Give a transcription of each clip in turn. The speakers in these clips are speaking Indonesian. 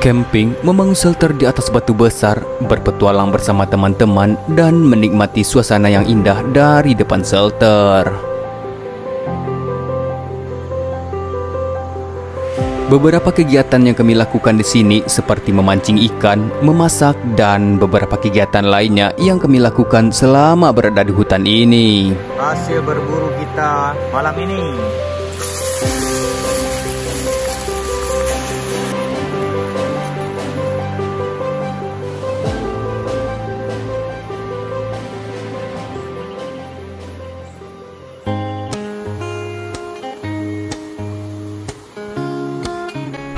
Camping, membangun shelter di atas batu besar, berpetualang bersama teman-teman, dan menikmati suasana yang indah dari depan shelter. Beberapa kegiatan yang kami lakukan di sini seperti memancing ikan, memasak, dan beberapa kegiatan lainnya yang kami lakukan selama berada di hutan ini. Hasil berburu kita malam ini.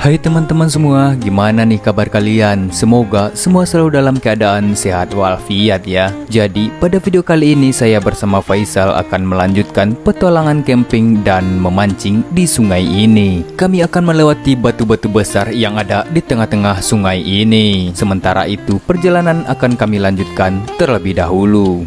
Hai teman-teman semua, gimana nih kabar kalian? Semoga semua selalu dalam keadaan sehat walafiat ya. Jadi pada video kali ini saya bersama Faisal akan melanjutkan petualangan camping dan memancing di sungai ini. Kami akan melewati batu-batu besar yang ada di tengah-tengah sungai ini. Sementara itu perjalanan akan kami lanjutkan terlebih dahulu.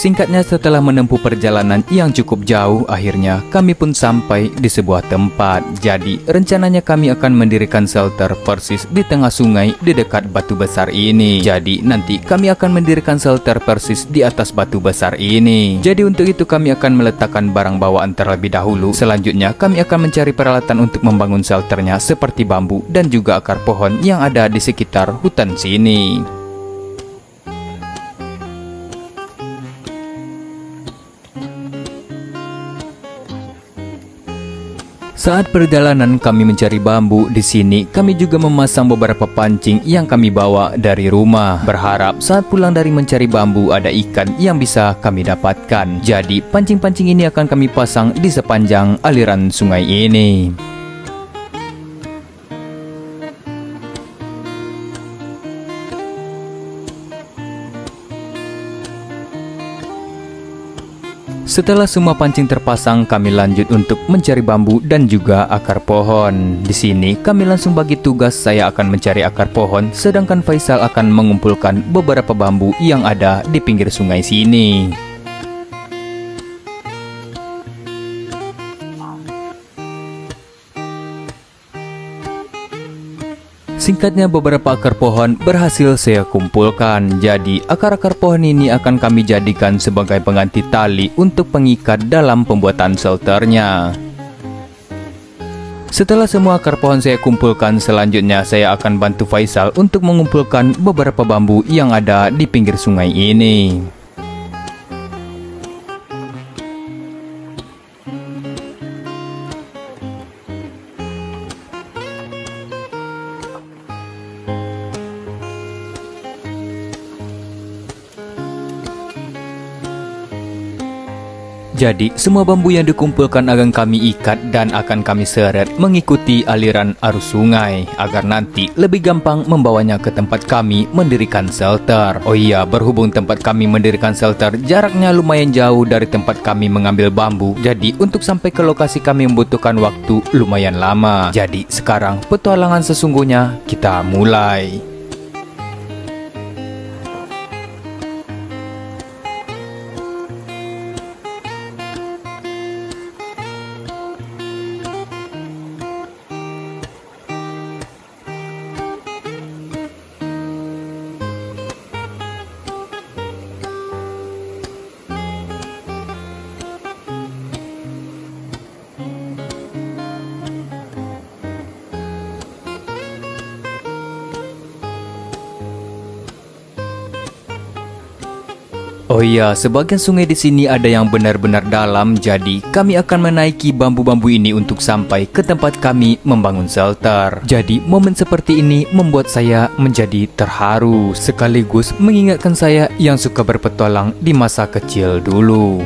Singkatnya, setelah menempuh perjalanan yang cukup jauh, akhirnya kami pun sampai di sebuah tempat. Jadi, rencananya kami akan mendirikan shelter persis di tengah sungai di dekat batu besar ini. Jadi, nanti kami akan mendirikan shelter persis di atas batu besar ini. Jadi, untuk itu kami akan meletakkan barang bawaan terlebih dahulu. Selanjutnya, kami akan mencari peralatan untuk membangun shelternya seperti bambu dan juga akar pohon yang ada di sekitar hutan sini. Saat perjalanan kami mencari bambu di sini, kami juga memasang beberapa pancing yang kami bawa dari rumah. Berharap saat pulang dari mencari bambu ada ikan yang bisa kami dapatkan. Jadi pancing-pancing ini akan kami pasang di sepanjang aliran sungai ini. Setelah semua pancing terpasang, kami lanjut untuk mencari bambu dan juga akar pohon. Di sini kami langsung bagi tugas, saya akan mencari akar pohon, sedangkan Faisal akan mengumpulkan beberapa bambu yang ada di pinggir sungai sini. Singkatnya, beberapa akar pohon berhasil saya kumpulkan. Jadi akar-akar pohon ini akan kami jadikan sebagai pengganti tali untuk pengikat dalam pembuatan shelternya. Setelah semua akar pohon saya kumpulkan, selanjutnya saya akan bantu Faisal untuk mengumpulkan beberapa bambu yang ada di pinggir sungai ini. Jadi, semua bambu yang dikumpulkan akan kami ikat dan akan kami seret mengikuti aliran arus sungai agar nanti lebih gampang membawanya ke tempat kami mendirikan shelter. Oh iya, berhubung tempat kami mendirikan shelter jaraknya lumayan jauh dari tempat kami mengambil bambu, jadi untuk sampai ke lokasi kami membutuhkan waktu lumayan lama. Jadi, sekarang petualangan sesungguhnya kita mulai. Oh iya, sebagian sungai di sini ada yang benar-benar dalam, jadi kami akan menaiki bambu-bambu ini untuk sampai ke tempat kami membangun shelter. Jadi momen seperti ini membuat saya menjadi terharu, sekaligus mengingatkan saya yang suka berpetualang di masa kecil dulu.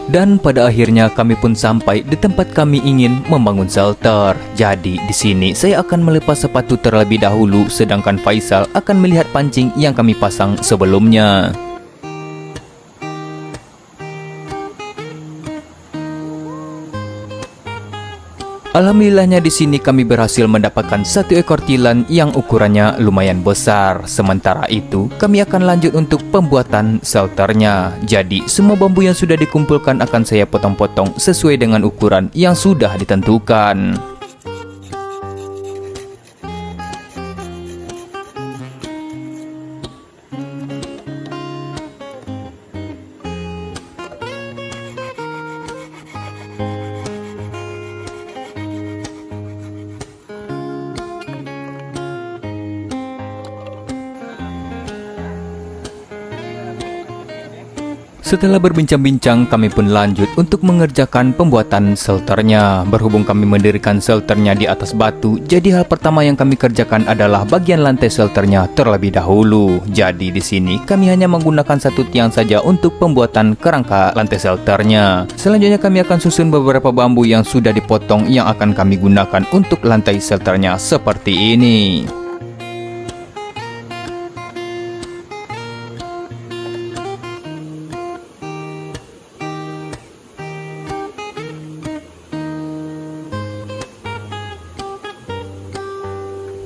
Dan pada akhirnya kami pun sampai di tempat kami ingin membangun shelter. Jadi di sini saya akan melepas sepatu terlebih dahulu, sedangkan Faisal akan melihat pancing yang kami pasang sebelumnya. Alhamdulillahnya di sini kami berhasil mendapatkan satu ekor tilan yang ukurannya lumayan besar. Sementara itu kami akan lanjut untuk pembuatan shelternya. Jadi semua bambu yang sudah dikumpulkan akan saya potong-potong sesuai dengan ukuran yang sudah ditentukan. Setelah berbincang-bincang, kami pun lanjut untuk mengerjakan pembuatan shelternya. Berhubung kami mendirikan shelternya di atas batu, jadi hal pertama yang kami kerjakan adalah bagian lantai shelternya terlebih dahulu. Jadi di sini kami hanya menggunakan satu tiang saja untuk pembuatan kerangka lantai shelternya. Selanjutnya kami akan susun beberapa bambu yang sudah dipotong yang akan kami gunakan untuk lantai shelternya seperti ini.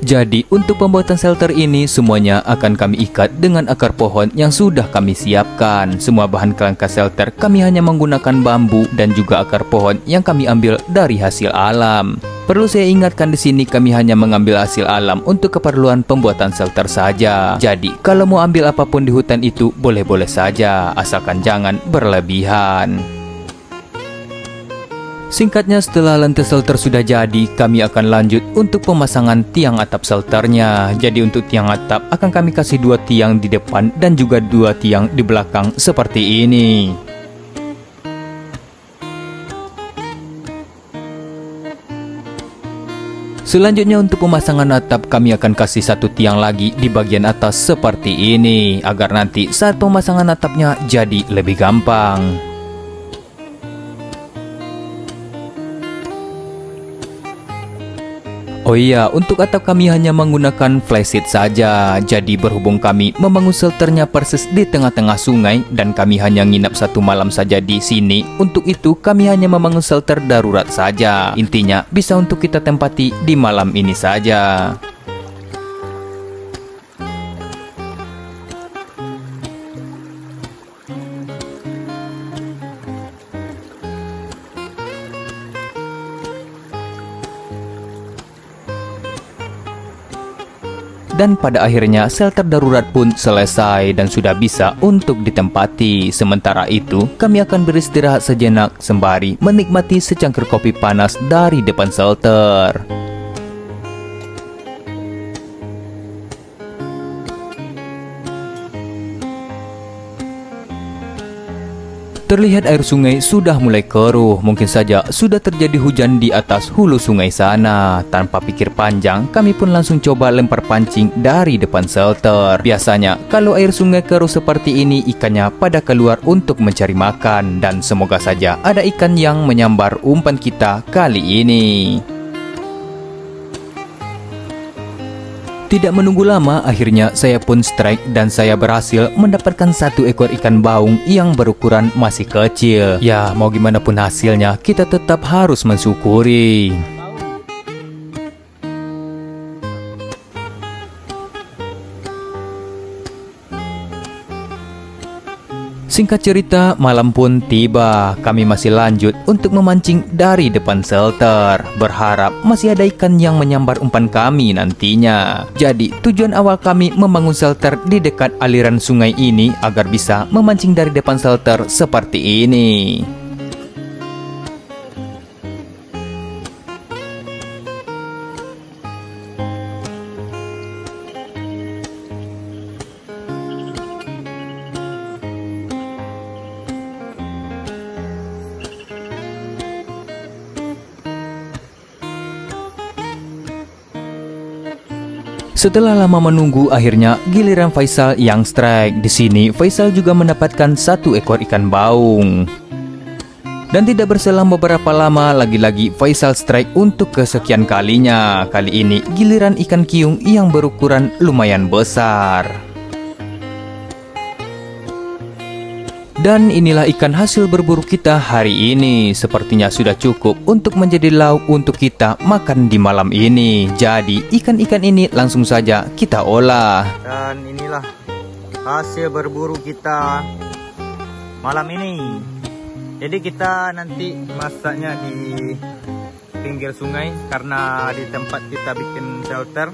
Jadi untuk pembuatan shelter ini semuanya akan kami ikat dengan akar pohon yang sudah kami siapkan. Semua bahan kerangka shelter kami hanya menggunakan bambu dan juga akar pohon yang kami ambil dari hasil alam. Perlu saya ingatkan di sini kami hanya mengambil hasil alam untuk keperluan pembuatan shelter saja. Jadi kalau mau ambil apapun di hutan itu boleh-boleh saja, asalkan jangan berlebihan. Singkatnya, setelah lantai shelter sudah jadi, kami akan lanjut untuk pemasangan tiang atap shelternya. Jadi untuk tiang atap akan kami kasih 2 tiang di depan dan juga 2 tiang di belakang seperti ini. Selanjutnya untuk pemasangan atap kami akan kasih 1 tiang lagi di bagian atas seperti ini, agar nanti saat pemasangan atapnya jadi lebih gampang. Oh iya, untuk atap kami hanya menggunakan flysheet saja. Jadi berhubung kami membangun shelternya persis di tengah-tengah sungai dan kami hanya nginap 1 malam saja di sini, untuk itu kami hanya membangun shelter darurat saja. Intinya bisa untuk kita tempati di malam ini saja. Dan pada akhirnya shelter darurat pun selesai dan sudah bisa untuk ditempati. Sementara itu kami akan beristirahat sejenak sembari menikmati secangkir kopi panas dari depan shelter. Terlihat air sungai sudah mulai keruh, mungkin saja sudah terjadi hujan di atas hulu sungai sana. Tanpa pikir panjang, kami pun langsung coba lempar pancing dari depan shelter. Biasanya, kalau air sungai keruh seperti ini, ikannya pada keluar untuk mencari makan. Dan semoga saja ada ikan yang menyambar umpan kita kali ini. Tidak menunggu lama, akhirnya saya pun strike dan saya berhasil mendapatkan 1 ekor ikan baung yang berukuran masih kecil. Ya, mau gimana pun hasilnya, kita tetap harus mensyukuri. Singkat cerita, malam pun tiba. Kami masih lanjut untuk memancing dari depan shelter, berharap masih ada ikan yang menyambar umpan kami nantinya. Jadi, tujuan awal kami membangun shelter di dekat aliran sungai ini agar bisa memancing dari depan shelter seperti ini. Setelah lama menunggu, akhirnya giliran Faisal yang strike. Di sini Faisal juga mendapatkan 1 ekor ikan baung. Dan tidak berselang beberapa lama, lagi-lagi Faisal strike untuk kesekian kalinya. Kali ini giliran ikan kiung yang berukuran lumayan besar. Dan inilah ikan hasil berburu kita hari ini. Sepertinya sudah cukup untuk menjadi lauk untuk kita makan di malam ini. Jadi ikan-ikan ini langsung saja kita olah. Dan inilah hasil berburu kita malam ini. Jadi kita nanti masaknya di pinggir sungai karena di tempat kita bikin shelter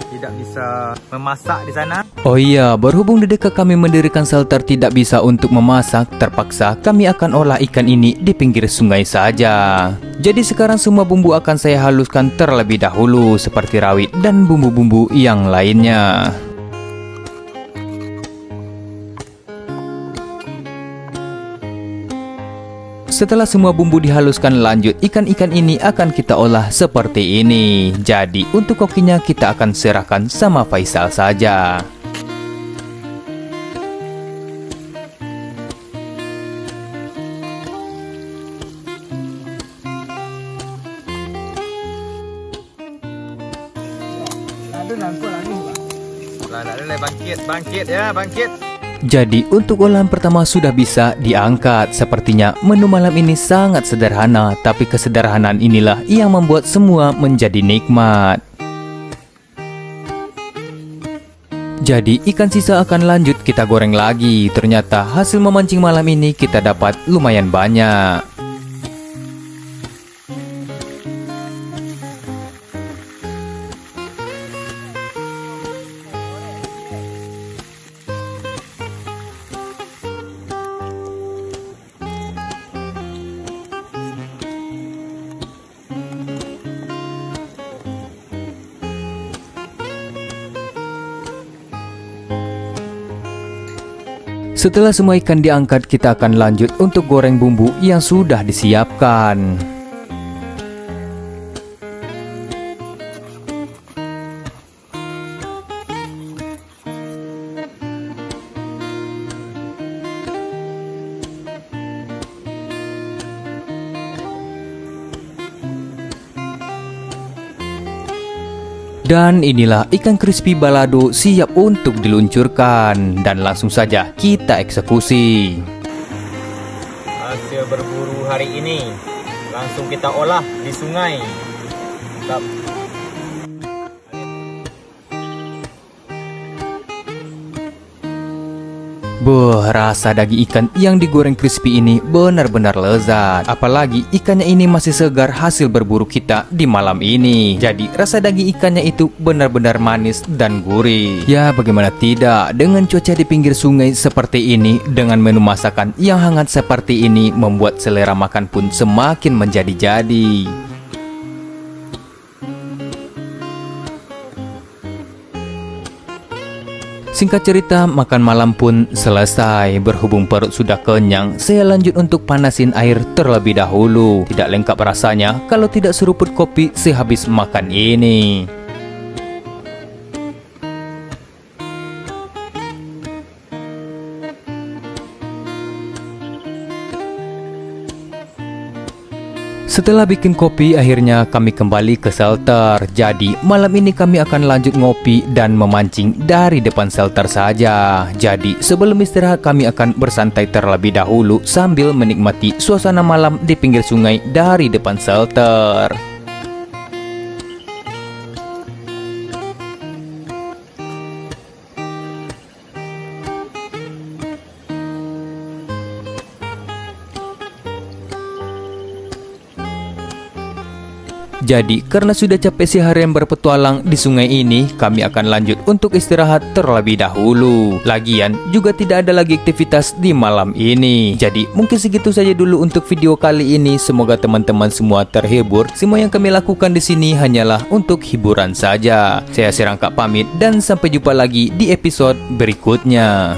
tidak bisa memasak di sana. Oh iya, berhubung di dekat kami mendirikan shelter tidak bisa untuk memasak, terpaksa kami akan olah ikan ini di pinggir sungai saja. Jadi sekarang semua bumbu akan saya haluskan terlebih dahulu seperti rawit dan bumbu-bumbu yang lainnya. Setelah semua bumbu dihaluskan, lanjut ikan-ikan ini akan kita olah seperti ini. Jadi untuk kokinya kita akan serahkan sama Faisal saja. Bangkit ya, bangkit. Jadi untuk olahan pertama sudah bisa diangkat. Sepertinya menu malam ini sangat sederhana, tapi kesederhanaan inilah yang membuat semua menjadi nikmat. Jadi ikan sisa akan lanjut kita goreng lagi. Ternyata hasil memancing malam ini kita dapat lumayan banyak. Setelah semua ikan diangkat, kita akan lanjut untuk goreng bumbu yang sudah disiapkan. Dan inilah ikan crispy balado siap untuk diluncurkan. Dan langsung saja kita eksekusi. Hasil berburu hari ini langsung kita olah di sungai. Rasa daging ikan yang digoreng crispy ini benar-benar lezat. Apalagi ikannya ini masih segar hasil berburu kita di malam ini. Jadi rasa daging ikannya itu benar-benar manis dan gurih. Ya bagaimana tidak, dengan cuaca di pinggir sungai seperti ini, dengan menu masakan yang hangat seperti ini, membuat selera makan pun semakin menjadi-jadi. Singkat cerita, makan malam pun selesai. Berhubung perut sudah kenyang, saya lanjut untuk panasin air terlebih dahulu. Tidak lengkap rasanya kalau tidak seruput kopi sehabis makan ini. Setelah bikin kopi, akhirnya kami kembali ke shelter. Jadi malam ini kami akan lanjut ngopi dan memancing dari depan shelter saja. Jadi sebelum istirahat kami akan bersantai terlebih dahulu sambil menikmati suasana malam di pinggir sungai dari depan shelter. Jadi karena sudah capek seharian berpetualang di sungai ini, kami akan lanjut untuk istirahat terlebih dahulu. Lagian juga tidak ada lagi aktivitas di malam ini. Jadi mungkin segitu saja dulu untuk video kali ini. Semoga teman-teman semua terhibur. Semua yang kami lakukan di sini hanyalah untuk hiburan saja. Saya Sirangkap pamit dan sampai jumpa lagi di episode berikutnya.